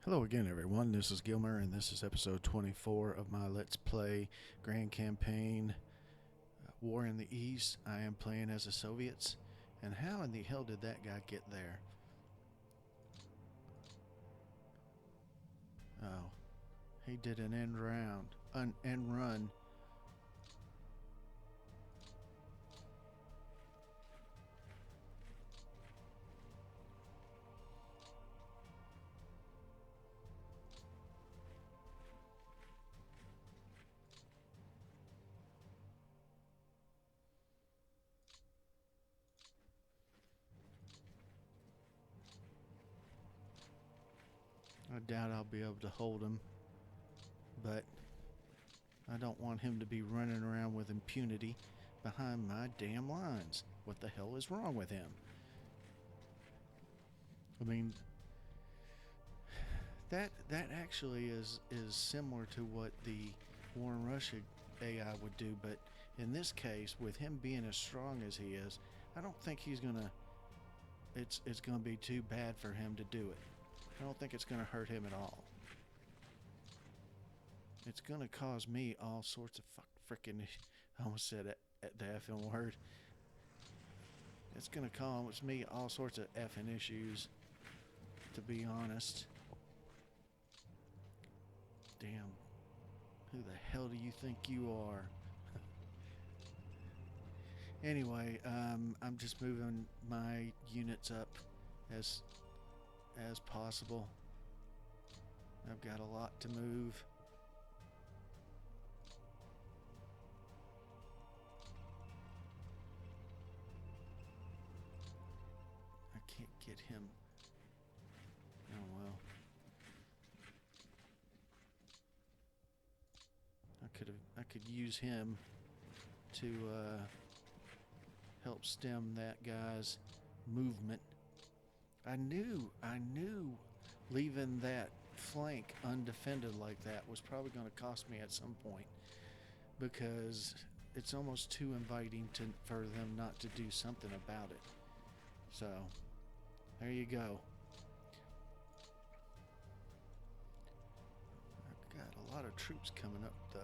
Hello again, everyone. This is Gilmer, and this is episode 24 of my Let's Play Grand Campaign War in the East. I am playing as the Soviets, and how in the hell did that guy get there? Oh, he did an end run. I doubt I'll be able to hold him, but I don't want him to be running around with impunity behind my damn lines. What the hell is wrong with him? I mean, that actually is similar to what the War in Russia AI would do, but in this case, with him being as strong as he is, I don't think he's gonna. It's gonna be too bad for him to do it. I don't think it's gonna hurt him at all. It's gonna cause me all sorts of freaking. I almost said the effing word. It's gonna cause me all sorts of effing issues, to be honest. Damn. Who the hell do you think you are? Anyway, I'm just moving my units up as possible. I've got a lot to move. I can't get him. Oh well. I could use him to help stem that guy's movement. I knew leaving that flank undefended like that was probably going to cost me at some point, because it's almost too inviting for them not to do something about it. So there you go. I've got a lot of troops coming up though.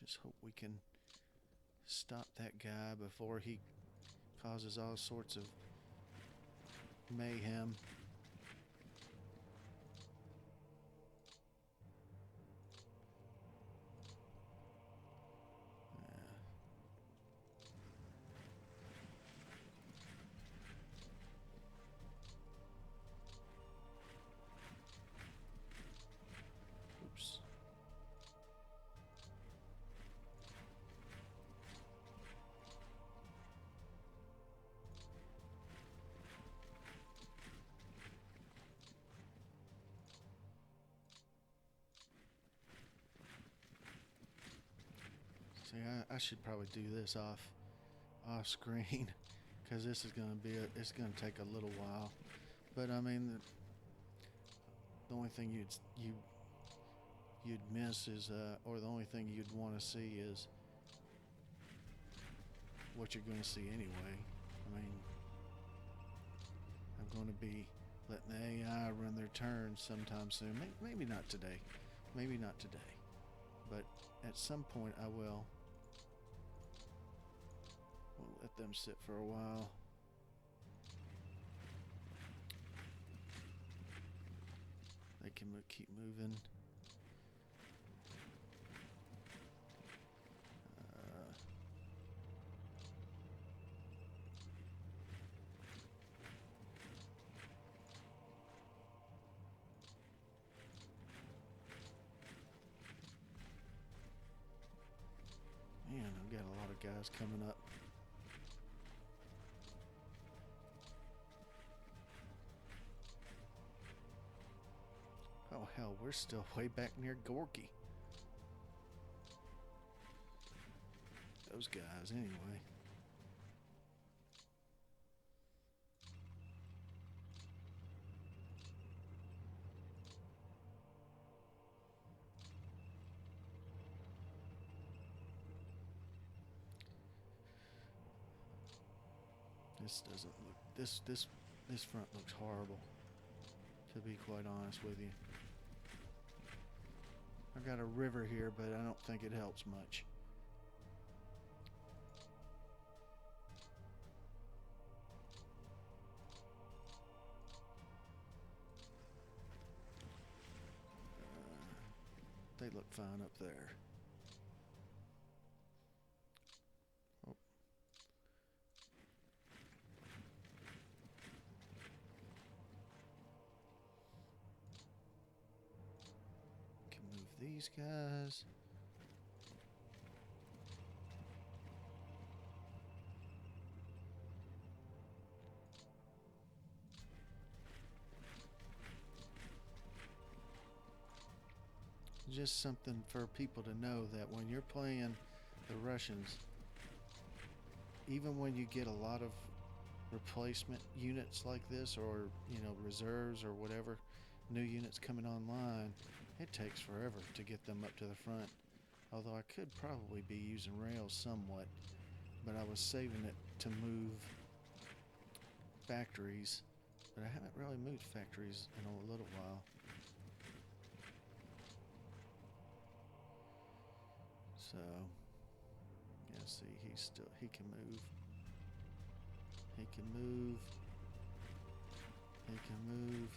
Just hope we can stop that guy before he causes all sorts of mayhem. Oops. See, I should probably do this off screen, because this is going to be it's going to take a little while. But I mean, the only thing you'd miss is or the only thing you'd want to see is what you're going to see anyway. I mean, I'm going to be letting the AI run their turns sometime soon. Maybe not today. Maybe not today. But at some point I will. We'll let them sit for a while. They can keep moving. Man, I've got a lot of guys coming up. Oh hell, we're still way back near Gorky. Those guys, anyway. This doesn't look. This front looks horrible. To be quite honest with you, I've got a river here, but I don't think it helps much. They look fine up there. Oh. Can move these guys. Just something for people to know that when you're playing the Russians, even when you get a lot of replacement units like this, or reserves or whatever, new units coming online, it takes forever to get them up to the front. Although I could probably be using rails somewhat, but I was saving it to move factories, but I haven't really moved factories in a little while. So, yeah, see, he can move. He can move. He can move.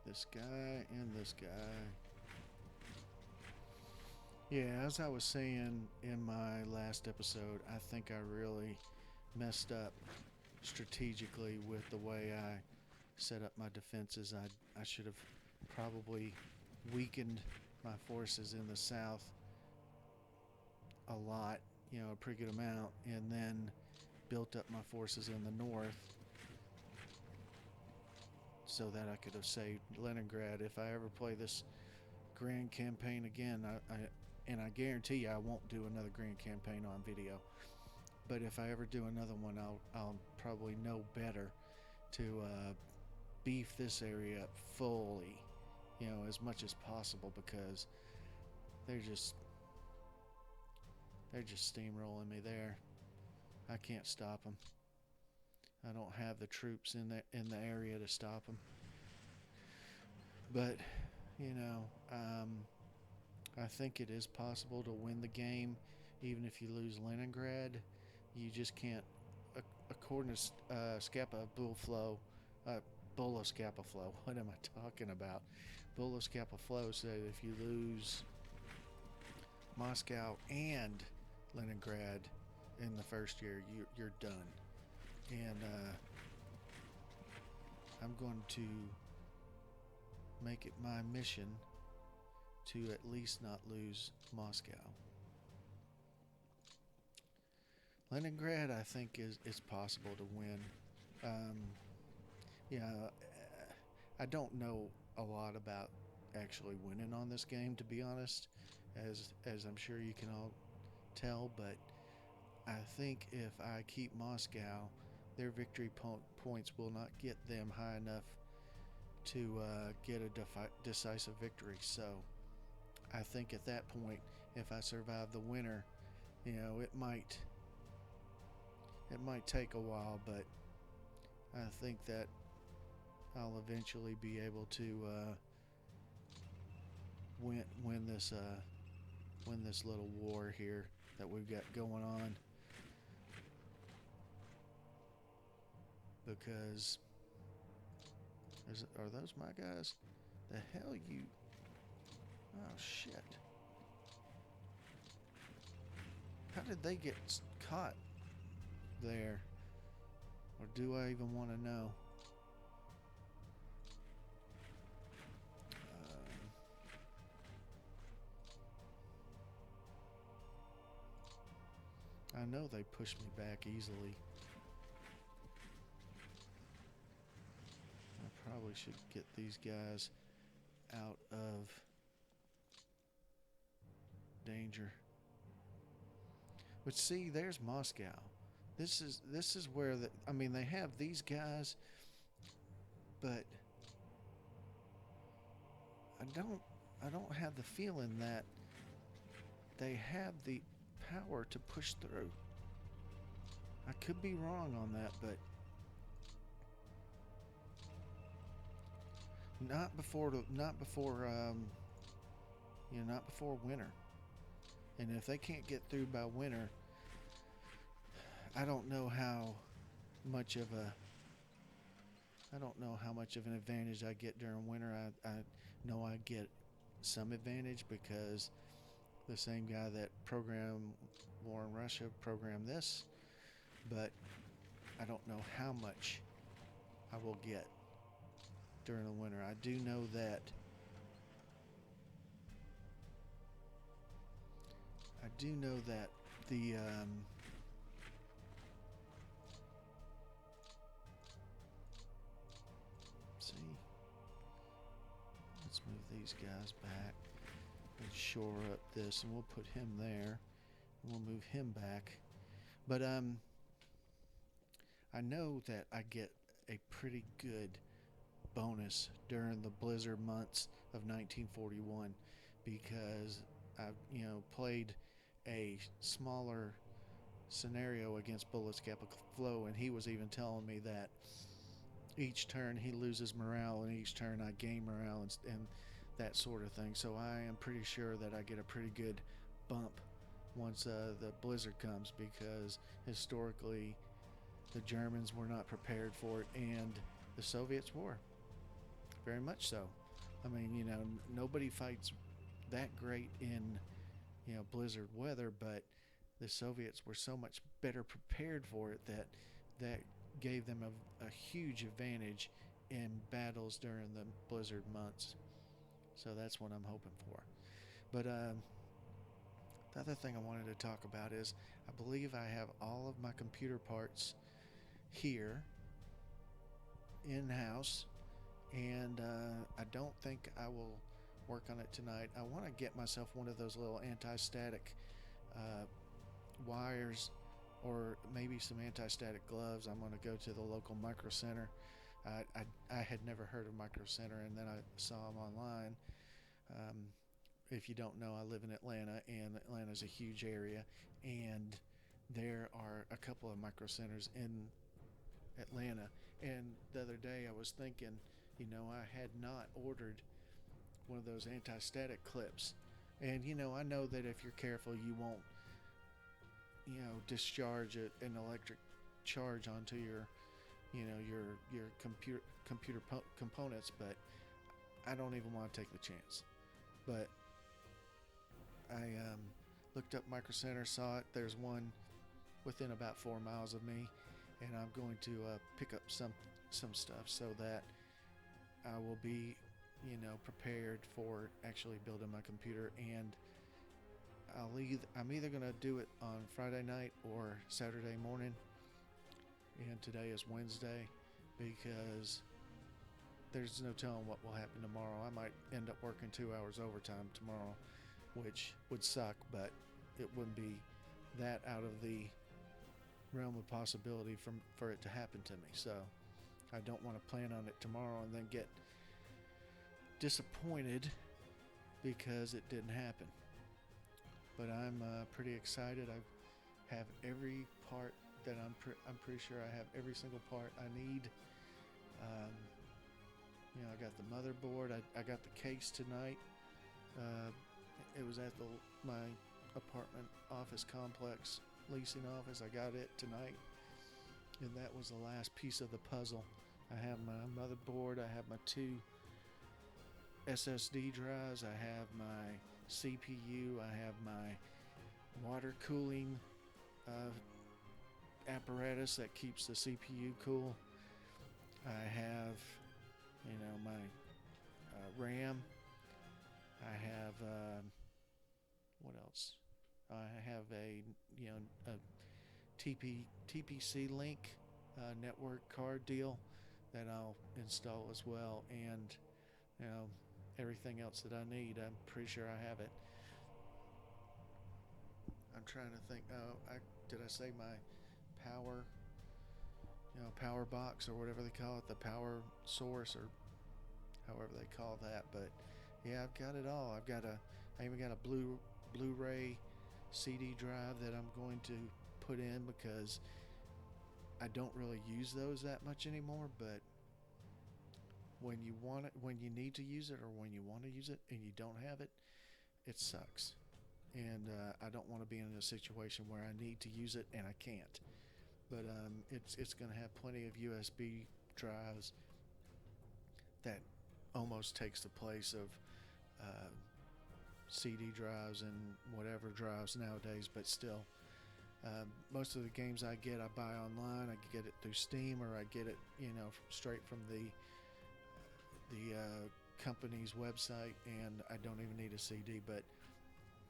This guy and this guy. Yeah, as I was saying in my last episode, I think I really messed up strategically with the way I set up my defenses. I should have probably weakened my forces in the south a lot, a pretty good amount, and then built up my forces in the north so that I could have saved Leningrad. If I ever play this grand campaign again, I guarantee you I won't do another grand campaign on video, but if I ever do another one, I'll probably know better to beef this area up fully, as much as possible, because they're just steamrolling me there. I can't stop them. I don't have the troops in the area to stop them. But I think it is possible to win the game, even if you lose Leningrad. You just can't. According to Scapa Bullflow, Bulla Scapa Flow. What am I talking about? Bulla Scapa Flow said if you lose Moscow and Leningrad in the first year, you're done. And I'm going to make it my mission to at least not lose Moscow. Leningrad, I think, is possible to win. I don't know a lot about actually winning on this game, to be honest, as I'm sure you can all tell, but I think if I keep Moscow, their victory points will not get them high enough to get a decisive victory. So I think at that point, if I survive the winter, it might take a while, but I think that I'll eventually be able to win this little war here that we've got going on. Because are those my guys? The hell you? Oh shit! How did they get caught there? Or do I even want to know? I know they pushed me back easily. I probably should get these guys out of danger. But see, there's Moscow. This is where they have these guys, but I don't have the feeling that they have the power to push through. I could be wrong on that, but not before not before winter. And if they can't get through by winter, I don't know how much of a I don't know how much of an advantage I get during winter. I know I get some advantage because the same guy that programmed War in Russia programmed this, but I don't know how much I will get during the winter. I do know that the see, let's move these guys back and shore up this, and we'll put him there, and we'll move him back. But I know that I get a pretty good bonus during the blizzard months of 1941 because I've played a smaller scenario against Bullets Capital Flow, and he was even telling me that each turn he loses morale, and each turn I gain morale, and that sort of thing. So I am pretty sure that I get a pretty good bump once the blizzard comes, because historically the Germans were not prepared for it, and the Soviets were. Very much so. I mean, nobody fights that great in, blizzard weather, but the Soviets were so much better prepared for it that gave them a huge advantage in battles during the blizzard months. So that's what I'm hoping for. But the other thing I wanted to talk about is I believe I have all of my computer parts here in-house, and I don't think I will work on it tonight. I want to get myself one of those little anti-static wires, or maybe some anti-static gloves. I'm going to go to the local Micro Center. I had never heard of Micro Center, and then I saw them online. If you don't know, I live in Atlanta, and Atlanta's a huge area, and there are a couple of Micro Centers in Atlanta. And the other day I was thinking, I had not ordered one of those anti-static clips. And I know that if you're careful, you won't discharge an electric charge onto your computer components, but I don't even want to take the chance. But I looked up Micro Center, saw it. There's one within about 4 miles of me, and I'm going to pick up some stuff so that I will be prepared for actually building my computer. And I'm either going to do it on Friday night or Saturday morning, and today is Wednesday, because there's no telling what will happen tomorrow. I might end up working 2 hours overtime tomorrow, which would suck, but it wouldn't be that out of the realm of possibility for it to happen to me. So I don't want to plan on it tomorrow and then get disappointed because it didn't happen. But I'm pretty excited. I have every part that I'm pretty sure I have every single part I need. I got the motherboard. I got the case tonight. It was at my apartment office complex leasing office. I got it tonight, and that was the last piece of the puzzle. I have my motherboard. I have my 2 SSD drives. I have my CPU. I have my water cooling apparatus that keeps the CPU cool. I have my RAM. I have what else? I have a TPC link network card deal that I'll install as well, and everything else that I need. I'm pretty sure I have it. I'm trying to think. Did I say my power? Power box, or whatever they call it, the power source, or however they call that. But yeah, I've got it all. I even got a Blu-ray CD drive that I'm going to put in, because I don't really use those that much anymore, but when you want it, when you need to use it, or when you want to use it and you don't have it, it sucks. And I don't want to be in a situation where I need to use it and I can't. But it's going to have plenty of USB drives that almost takes the place of uh, CD drives and whatever drives nowadays. But still, most of the games I get, I buy online. I get it through Steam, or I get it, straight from the company's website, and I don't even need a CD. But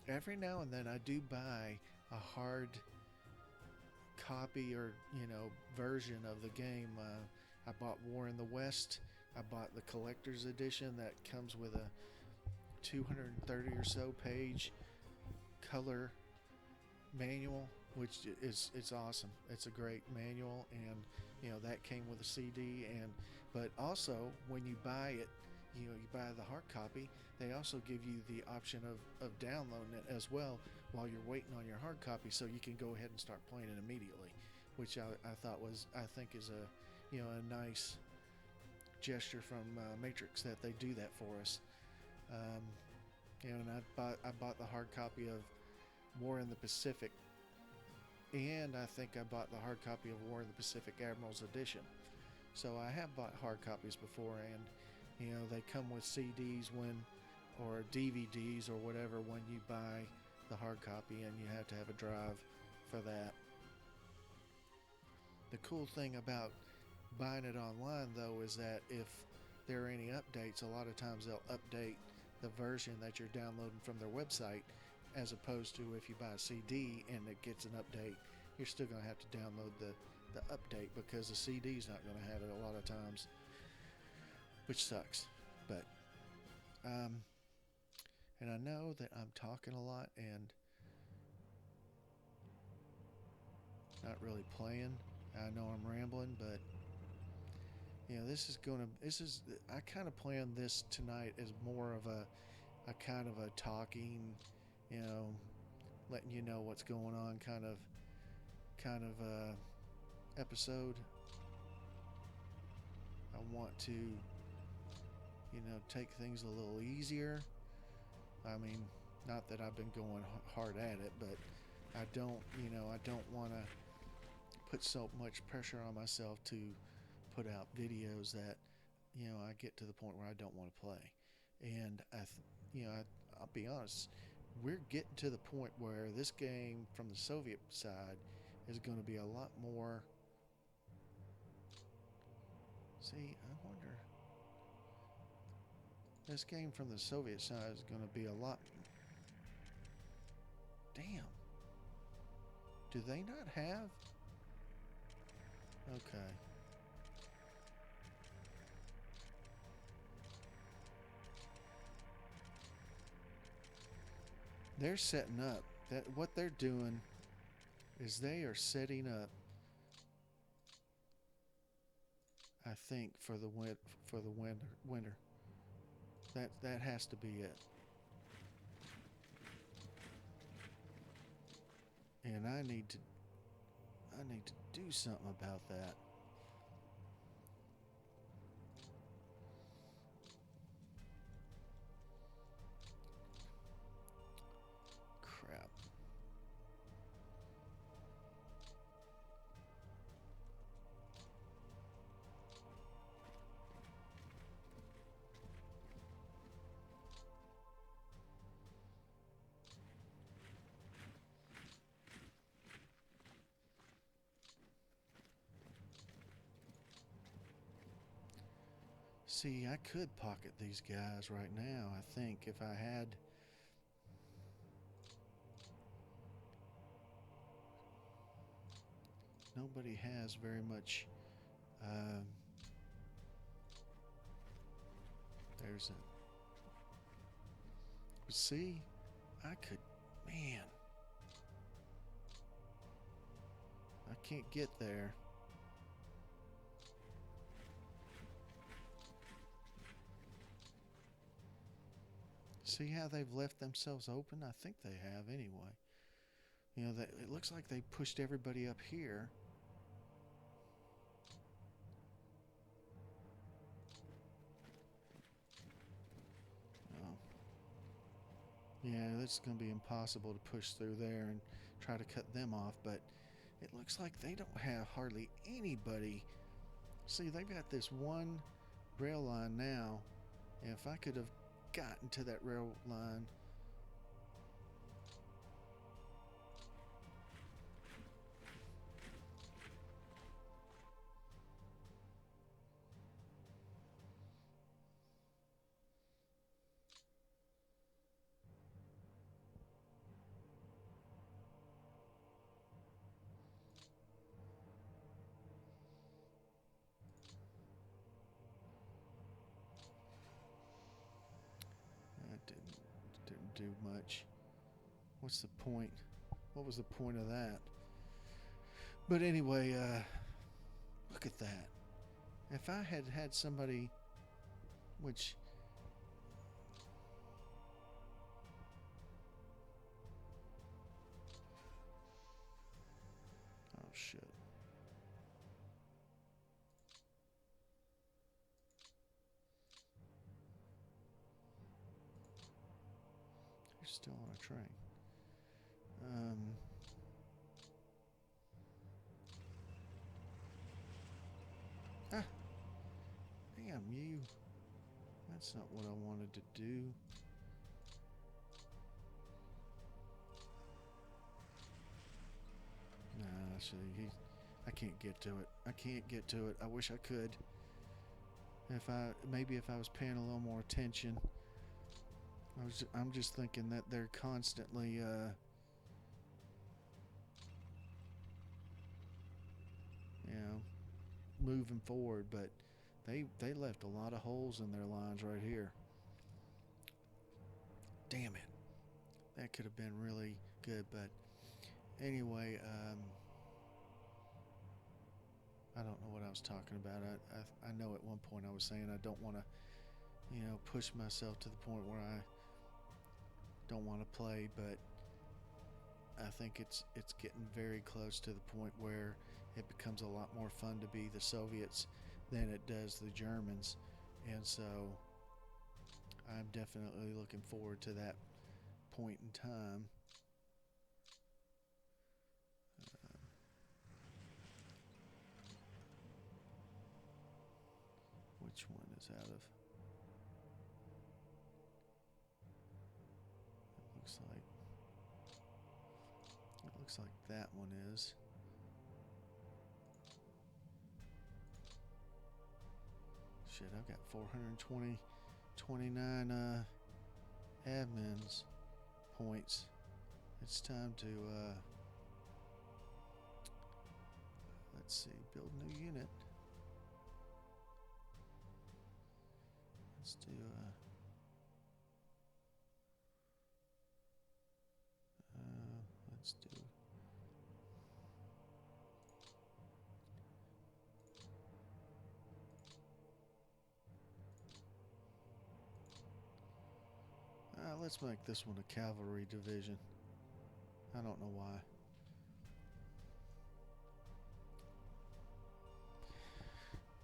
every now and then, I do buy a hard copy or version of the game. I bought War in the West. I bought the collector's edition that comes with a 230 or so page color manual, which is it's awesome. It's a great manual, and that came with a CD. And but also when you buy it, you buy the hard copy, they also give you the option of downloading it as well while you're waiting on your hard copy, so you can go ahead and start playing it immediately, which I think is a nice gesture from Matrix that they do that for us. Um, and I bought the hard copy of War in the Pacific, and I think I bought the hard copy of War in the Pacific Admiral's Edition. So I have bought hard copies before, and they come with CDs or DVDs or whatever when you buy the hard copy, and you have to have a drive for that. The cool thing about buying it online, though, is that if there are any updates, a lot of times they'll update the version that you're downloading from their website, as opposed to if you buy a CD and it gets an update, you're still going to have to download the update, because the CD's not going to have it a lot of times, which sucks. But and I know that I'm talking a lot and not really playing. I know I'm rambling, but I kind of planned this tonight as more of a kind of a talking, letting you know what's going on kind of episode. I want to take things a little easier. I mean, not that I've been going hard at it, but I don't want to put so much pressure on myself to put out videos that I get to the point where I don't want to play. And I'll be honest, we're getting to the point where this game from the Soviet side is going to be a lot more. See, I wonder. This game from the Soviet side is going to be a lot. Damn. Do they not have? Okay. They're setting up. That what they're doing is they are setting up, I think, for the winter. That has to be it. And I need to do something about that. Crap. See, I could pocket these guys right now, I think, if I had. Nobody has very much. There's a. See, I could. Man. I can't get there. See how they've left themselves open? I think they have anyway. That it looks like they pushed everybody up here. Yeah, it's going to be impossible to push through there and try to cut them off, but it looks like they don't have hardly anybody. See, they've got this one rail line now, and if I could have gotten to that rail line. That didn't do much. What's the point? What was the point of that? But anyway, look at that. If I had had somebody, which oh shit. You're still on a train. Ah, damn you. That's not what I wanted to do. Nah, see, I can't get to it. I can't get to it. I wish I could. If I was paying a little more attention. I'm just thinking that they're constantly you know, moving forward, but they left a lot of holes in their lines right here. Damn it. That could have been really good, but anyway, I don't know what I was talking about. I know at one point I was saying I don't want to, push myself to the point where I don't want to play, but I think it's getting very close to the point where it becomes a lot more fun to be the Soviets than it does the Germans, and so I'm definitely looking forward to that point in time. Which one is out of? It looks like that one is. Shit, I've got 429 admins points. It's time to let's see, build new unit. Let's do let's do let's make this one a cavalry division. I don't know why.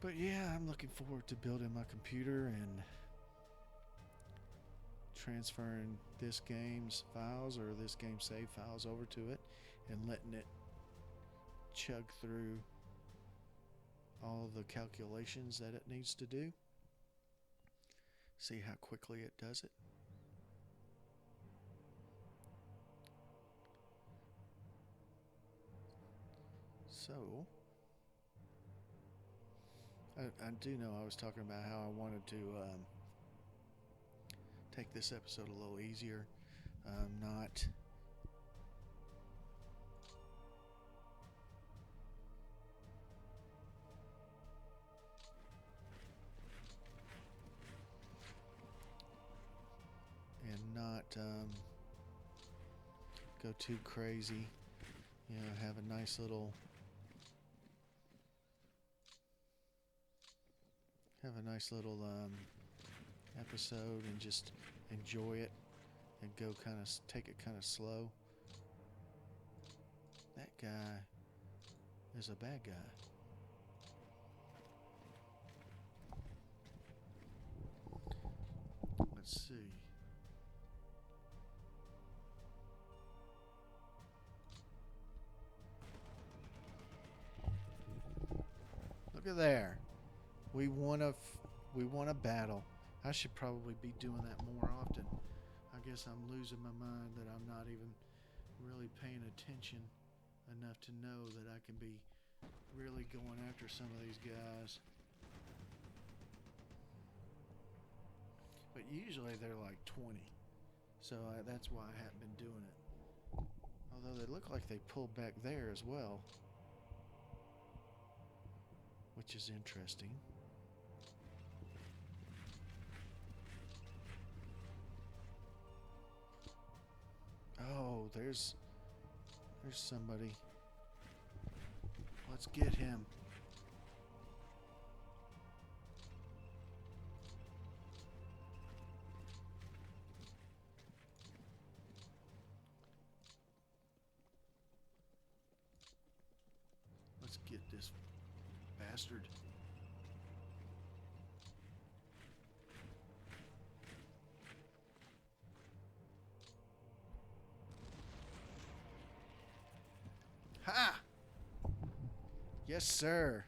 But yeah, I'm looking forward to building my computer and transferring this game's files or this game save files over to it and letting it chug through all the calculations that it needs to do. See how quickly it does it. So, I do know I was talking about how I wanted to take this episode a little easier. Not go too crazy. Have a nice little episode and just enjoy it and take it kind of slow. That guy is a bad guy. Let's see. Look at there. We won a battle. I should probably be doing that more often. I guess I'm losing my mind that I'm not even really paying attention enough to know that I can be really going after some of these guys. But usually they're like 20. So that's why I haven't been doing it. Although they look like they pulled back there as well, which is interesting. Oh, there's somebody. Let's get him. Let's get this bastard. Ha! Yes, sir.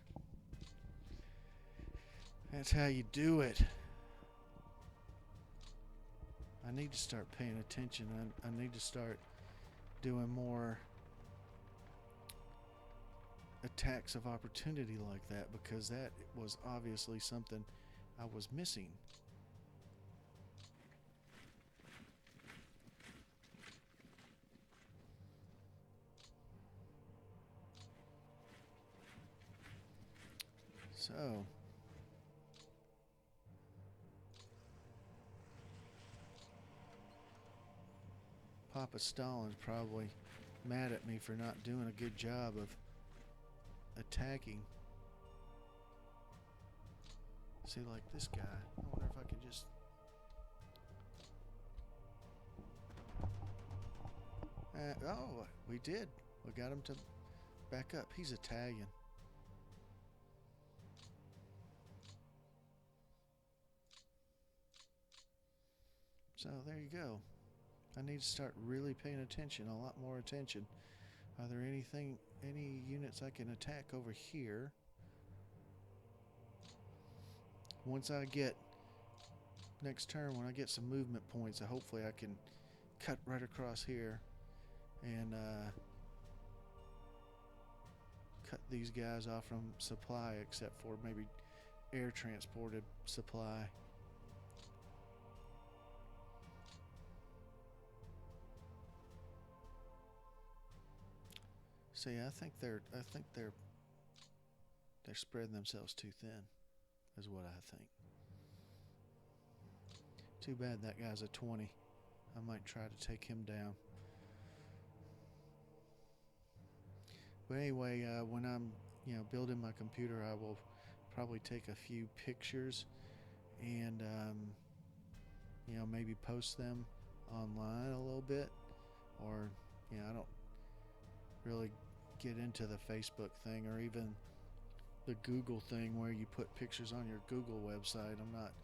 That's how you do it. I need to start paying attention. I need to start doing more attacks of opportunity like that, because that was obviously something I was missing. So Papa Stalin's probably mad at me for not doing a good job of attacking. See, like this guy. I wonder if I could just... oh, we did. We got him to back up. He's Italian. So there you go. I need to start really paying attention, a lot more attention. Are there any units I can attack over here? Once I get, next turn, when I get some movement points, hopefully I can cut right across here and cut these guys off from supply, except for maybe air transported supply. See, I think they're spreading themselves too thin, is what I think. Too bad that guy's a 20. I might try to take him down. But anyway, when I'm building my computer, I will probably take a few pictures and maybe post them online a little bit, or I don't really get into the Facebook thing or even the Google thing where you put pictures on your Google website. I'm not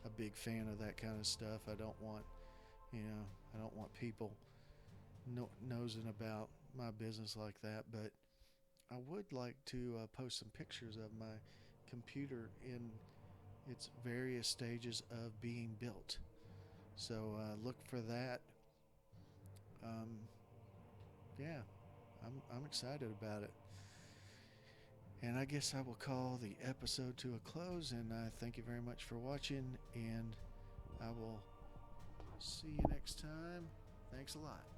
a big fan of that kind of stuff. I don't want people nosing about my business like that, but I would like to post some pictures of my computer in its various stages of being built. So look for that. Yeah, I'm excited about it. And I guess I will call the episode to a close, and thank you very much for watching, and I will see you next time. Thanks a lot.